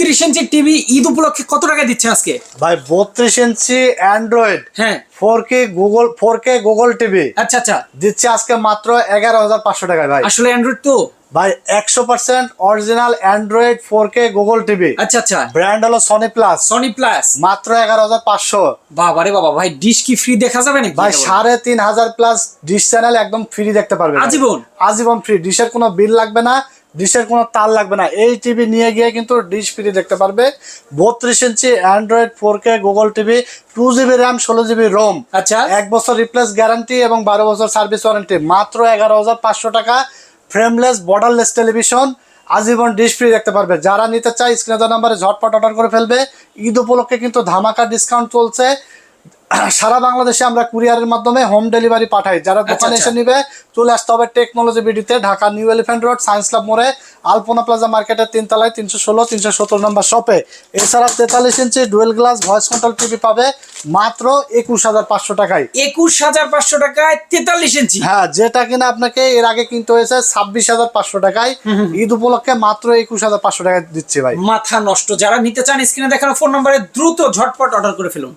32 inch TV Eid উপলক্ষে কত টাকা দিচ্ছে আজকে ভাই 32 ইঞ্চি অ্যান্ড্রয়েড হ্যাঁ 4K গুগল টিভি আচ্ছা আচ্ছা দিচ্ছে আজকে মাত্র 11,500 টাকায় ভাই। আসলে অ্যান্ড্রয়েড তো ভাই 100% original Android 4K Google TV. আচ্ছা আচ্ছা ব্র্যান্ড হলো সনি প্লাস মাত্র 11,500। বাবা রে বাবা, ভাই ডিশ কি ফ্রি দেখা যাবে নাকি ভাই 3,500 প্লাস ডিশ চ্যানেল একদম ফ্রি দেখতে পারবেন আজীবন ফ্রি। ডিশের কোনো বিল লাগবে না, ডিশের কোনো তার লাগবে না, এই টিভি নিয়ে গিয়ে কিন্তু ডিশ ফ্রি দেখতে পারবে। 32 ইঞ্চি Android 4K Google TV, 2GB RAM 16GB ROM, আচ্ছা 1 বছর রিপ্লেস গ্যারান্টি এবং 12 বছর সার্ভিস ওয়ারেন্টি, মাত্র 11,500 টাকা। ফ্রেমলেস বর্ডারলেস টেলিভিশন, আজীবন ডিশ ফ্রি দেখতে পারবে। যারা নিতে চায় স্ক্রিনে দেওয়া নাম্বারে ঝটপট অর্ডার করে ফেলবে। ঈদ উপলক্ষে কিন্তু ধামাকা ডিসকাউন্ট চলছে। সারা বাংলাদেশে আমরা কুরিয়ারের মাধ্যমে হোম ডেলিভারি পাঠাই। যারা দোকানে এসে নিবে চলে আসতে হবে টেকনোলজি বিডিতে, Dhaka New Elephant Road, Science Club মোড়ে, আলপনা প্লাজা মার্কেটের 3 তলায় 316 317 নম্বর শপে। এছাড়া 43 ইঞ্চি dual glass voice control TV পাবে মাত্র 21,500 টাকায়। 21,500 টাকায় 43 ইঞ্চি, হ্যাঁ, যেটা কিনা আপনাকে এর আগে কিনতে হয়েছে 26,500 টাকায়। ঈদ উপলক্ষে মাত্র 21,500 টাকায় দিচ্ছি ভাই। মাথা নষ্ট। যারা নিতে চান স্ক্রিনে দেখানো ফোন নম্বরে দ্রুত ঝটপট অর্ডার করে ফেলুন।